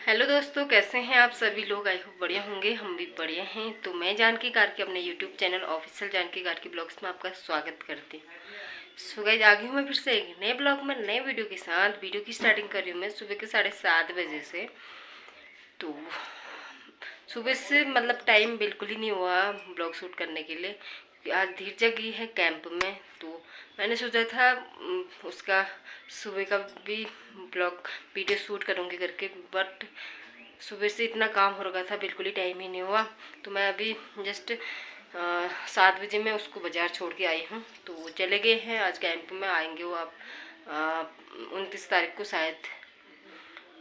Hello दोस्तों, कैसे हैं आप सभी लोग। आई होप बढ़िया होंगे, हम भी बढ़िया हैं। तो मैं जानकी कार्की अपने YouTube channel official Janaki Karki vlogs में आपका स्वागत करती हूँ। सो गाइस, आ गई हूँ मैं फिर से एक नए ब्लॉग में नए वीडियो के साथ। वीडियो की स्टार्टिंग कर रही हूँ मैं सुबह के 7:30 बजे से। तो सुबह से मतलब टाइम बिल्कुल ही नहीं हुआ ब्लॉग शूट करने के लिए। आज धीरजा गई है कैंप में, तो मैंने सोचा था उसका सुबह का भी ब्लॉग वीडियो शूट करूँगी करके, बट सुबह से इतना काम हो रखा था, बिल्कुल ही टाइम ही नहीं हुआ। तो मैं अभी जस्ट 7 बजे मैं उसको बाज़ार छोड़ के आई हूँ। तो वो चले गए हैं, आज कैंप में आएंगे वो। आप 29 तारीख को शायद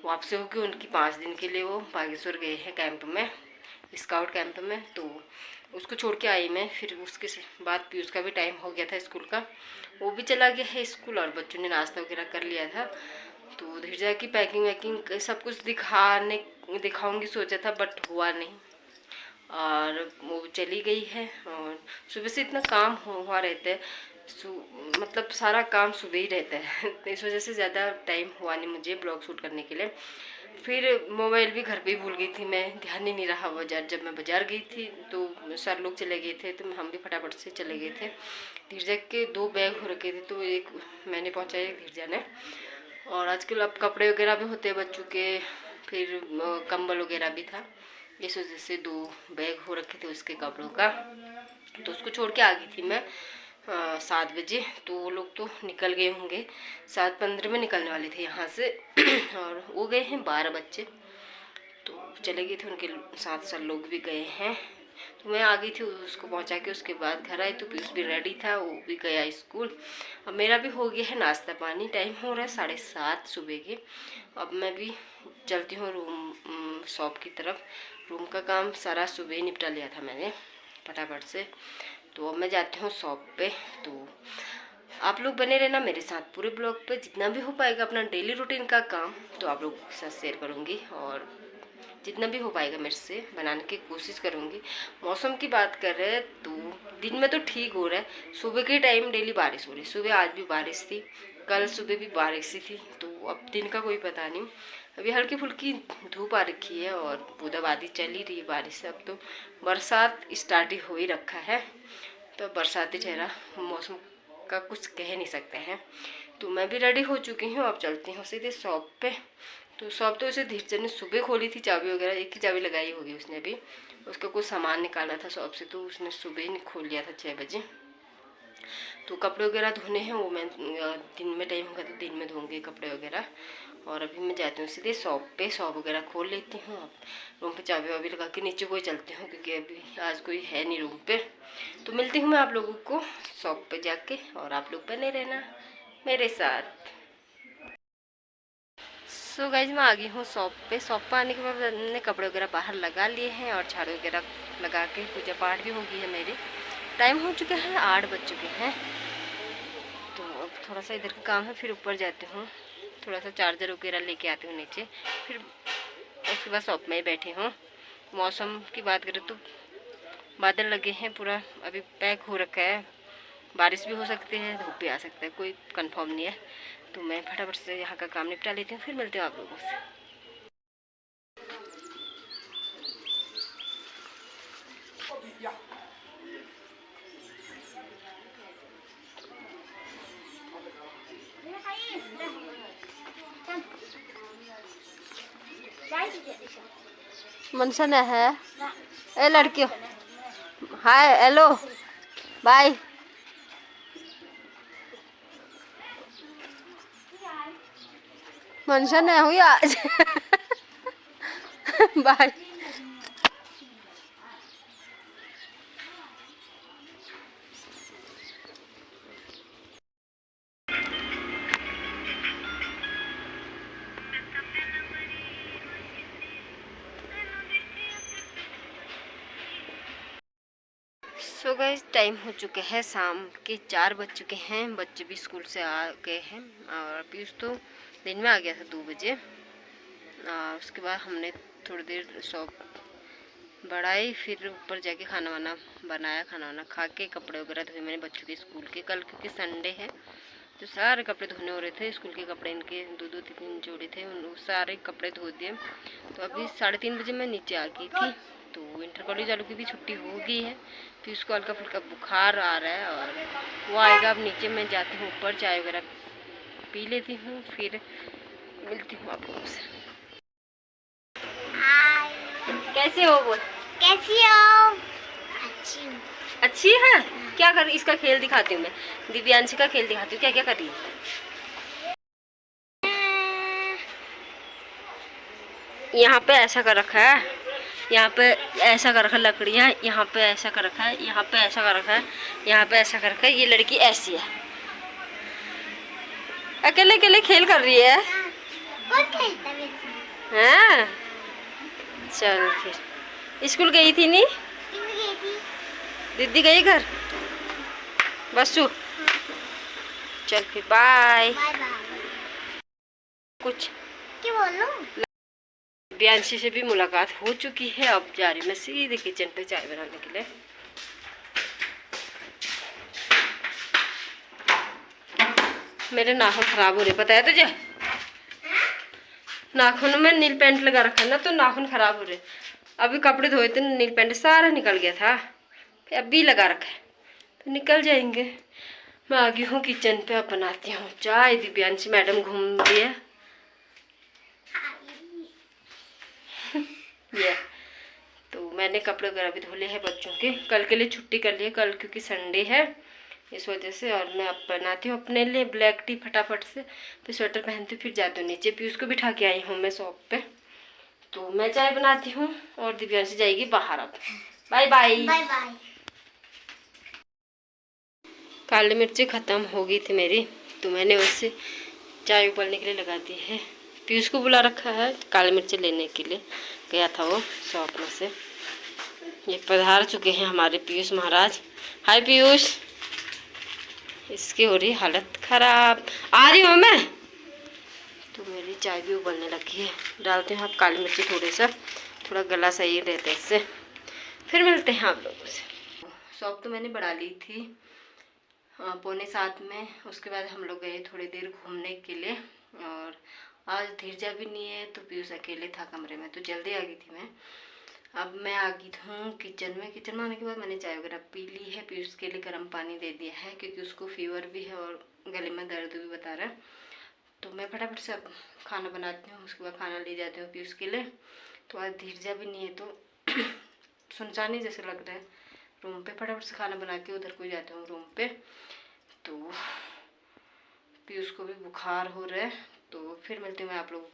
वापसी होगी उनकी। 5 दिन के लिए वो बागेश्वर गए हैं कैंप में, स्काउट कैंप में। तो उसको छोड़ के आई मैं। फिर उसके बाद पीयूष का भी टाइम हो गया था स्कूल का, वो भी चला गया है स्कूल, और बच्चों ने नाश्ता वगैरह कर लिया था। तो धीरजा की पैकिंग वैकिंग सब कुछ दिखाऊंगी सोचा था, बट हुआ नहीं, और वो चली गई है। और सुबह से इतना काम हुआ रहता है, मतलब सारा काम सुबह ही रहता है तो इस वजह से ज़्यादा टाइम हुआ नहीं मुझे ब्लॉग शूट करने के लिए। फिर मोबाइल भी घर पे ही भूल गई थी मैं, ध्यान ही नहीं रहा बाजार। जब मैं बाजार गई थी तो सर लोग चले गए थे, तो हम भी फटाफट से चले गए थे। धीरजा के 2 बैग हो रखे थे, तो एक मैंने पहुँचाया, एक धीरजा ने। और आजकल अब कपड़े वगैरह भी होते हैं बच्चों के, फिर कंबल वगैरह भी था। इस वजह से 2 बैग हो रखे थे उसके कपड़ों का। तो उसको छोड़ के आ गई थी मैं 7 बजे। तो वो लोग तो निकल गए होंगे, 7:15 में निकलने वाले थे यहाँ से और वो गए हैं 12 बच्चे, तो चले गए थे। उनके साथ सर लोग भी गए हैं। तो मैं आ गई थी उसको पहुंचा के, उसके बाद घर आई। तो पीयूष भी रेडी था, वो भी गया स्कूल। अब मेरा भी हो गया है नाश्ता पानी, टाइम हो रहा है 7:30 सुबह के। अब मैं भी चलती हूँ रूम शॉप की तरफ। रूम का काम सारा सुबह ही निपटा लिया था मैंने फटाफट से। तो अब मैं जाती हूँ शॉप पे। तो आप लोग बने रहना मेरे साथ पूरे ब्लॉग पे, जितना भी हो पाएगा अपना डेली रूटीन का काम तो आप लोग के साथ शेयर करूँगी, और जितना भी हो पाएगा मेरे से बनाने की कोशिश करूँगी। मौसम की बात कर रहे हैं तो दिन में तो ठीक हो रहा है, सुबह के टाइम डेली बारिश हो रही है। सुबह आज भी बारिश थी, कल सुबह भी बारिश ही थी। तो अब दिन का कोई पता नहीं। अभी हल्की फुल्की धूप आ रखी है और बूंदाबांदी चल ही रही है बारिश से। अब तो बरसात स्टार्ट ही हो ही रखा है, तो बरसाती चेहरा मौसम का कुछ कह नहीं सकते हैं। तो मैं भी रेडी हो चुकी हूँ, अब चलती हूँ सीधे शॉप पे। तो शॉप तो उसे धीरज ने सुबह खोली थी, चाबी वगैरह एक ही चाबी लगाई होगी उसने भी। उसका कुछ सामान निकालना था शॉप से, तो उसने सुबह ही खोल लिया था 6 बजे। तो कपड़े वगैरह धोने हैं, वो मैं दिन में टाइम होगा तो दिन में धोऊंगी कपड़े वगैरह। और अभी मैं जाती हूँ सीधे शॉप पे, शॉप वगैरह खोल लेती हूँ। रूम पे चाबी वाबी लगा के नीचे कोई चलती हूँ, क्योंकि अभी आज कोई है नहीं रूम पे। तो मिलती हूँ मैं आप लोगों को शॉप पे जाके, और आप लोग बने रहना मेरे साथ। सो गाइज, मैं आ गई हूँ शॉप पे। शॉप पे आने के बाद मैंने कपड़े वगैरह बाहर लगा लिए हैं, और झाड़ू वगैरह लगा के पूजा पाठ भी हो गई है मेरी। टाइम हो चुका है, 8 बज चुके हैं। तो अब थोड़ा सा इधर का काम है, फिर ऊपर जाती हूँ, थोड़ा सा चार्जर वगैरह लेके आती हूँ नीचे। फिर उसके बाद शॉप में ही बैठी हूँ। मौसम की बात करें तो बादल लगे हैं पूरा, अभी पैक हो रखा है। बारिश भी हो सकती है, धूप भी आ सकता है, कोई कंफर्म नहीं है। तो मैं फटाफट से यहाँ का काम निपटा लेती हूँ, फिर मिलती हूँ आप लोगों से। मनसा है ए लड़कियों, हाय हेलो बाय। मनसा नहीं हुई आज बाय। सो गाइस, टाइम हो चुके हैं शाम के 4 बज चुके हैं। बच्चे भी स्कूल से आ गए हैं, और पीयूष तो दिन में आ गया था 2 बजे। उसके बाद हमने थोड़ी देर शॉप बढ़ाई, फिर ऊपर जाके खाना वाना बनाया। खाना वाना खा के कपड़े वगैरह धोए मैंने बच्चों के स्कूल के, कल क्योंकि संडे है तो सारे कपड़े धोने हो रहे थे। स्कूल के कपड़े इनके 2-2 3-3 जोड़े थे, उन सारे कपड़े धो दिए। तो अभी 3:30 बजे मैं नीचे आ गई थी। तो इंटर कॉलेज वालों की भी छुट्टी हो गई है, फिर उसको हल्का फुल्का बुखार आ रहा है और वो आएगा। अब नीचे मैं जाती हूँ ऊपर, चाय वगैरह पी लेती हूँ, फिर मिलती हूँ आप लोगों से। कैसे हो वो? कैसी हो? अच्छी हूँ। अच्छी है। क्या कर, इसका खेल दिखाती हूँ मैं, दिव्यांशी का खेल दिखाती हूँ, क्या क्या कर रही है। यहाँ पे ऐसा कर रखा है, यहाँ पे ऐसा कर रखा है लकड़ियाँ, यहाँ पे ऐसा कर रखा है, यहाँ पे ऐसा कर रखा है, यहाँ पे ऐसा कर रखा है। ये लड़की ऐसी है, अकेले अकेले खेल कर रही है। कौन खेलता है मेरे साथ? हाँ चल, फिर स्कूल गई थी नहीं? क्यों गई थी? दीदी गई घर बसु। चल फिर बाय। Bye bye. कुछ क्या बोलूं? दिव्यांशी से भी मुलाकात हो चुकी है। अब जा रही मैं सीधे किचन पे चाय बनाने के लिए। मेरे नाखून खराब हो रहे, पता है तुझे? नाखून में नील पेंट लगा रखा है ना, तो नाखून खराब हो रहे। अभी कपड़े धोए थे, नील पेंट सारा निकल गया था, फिर अभी लगा रखा है, तो निकल जाएंगे। मैं आ गई हूँ किचन पे, अब बनाती हूँ चाय। दिव्यांशी मैडम घूम रही है। ये तो मैंने कपड़े वगैरह भी धो लिए हैं बच्चों के, कल के लिए छुट्टी कर ली है, कल क्योंकि संडे है इस वजह से। और मैं अब बनाती हूँ अपने लिए ब्लैक टी फटाफट से, फिर स्वेटर पहनती हूँ, फिर जाती हूँ नीचे। पीयूष को बिठा के आई हूँ मैं शॉप पे, तो मैं चाय बनाती हूँ और दिव्यांशी जाएगी बाहर। अब बाय बाय। Bye bye. काली मिर्ची ख़त्म हो गई थी मेरी, तो मैंने उससे चाय उबलने के लिए लगा दी है। पीयूष को बुला रखा है काली मिर्ची लेने के लिए, गया था वो शॉप में से। ये पधार चुके हैं हमारे पीयूष महाराज। हाय पीयूष। इसकी हो रही हालत खराब। आ रही हूँ मैं। तो मेरी चाय भी उबलने लगी है, डालते हैं आप काली मिर्ची थोड़ी सा, थोड़ा गला सही रहता है इससे। फिर मिलते हैं आप लोगों से। शॉप तो मैंने बढ़ा ली थी 6:45 में। उसके बाद हम लोग गए थोड़ी देर घूमने के लिए, और आज धीरजा भी नहीं है, तो पीयूष अकेले था कमरे में, तो जल्दी आ गई थी मैं। अब मैं आ गई हूँ किचन में। किचन में आने के बाद मैंने चाय वगैरह पी ली है। पीयूष के लिए गर्म पानी दे दिया है, क्योंकि उसको फीवर भी है और गले में दर्द भी बता रहा है। तो मैं फटाफट से अब खाना बनाती हूँ, उसके बाद खाना ले जाती हूँ पीयूष के लिए। तो आज धीरजा भी नहीं है, तो सुनसानी जैसे लग रहा है रूम पे। फटाफट से खाना बना के उधर को जाती हूँ रूम पे। तो पीयूष को भी बुखार हो रहा है, तो फिर मिलती हूँ मैं आप लोगों को।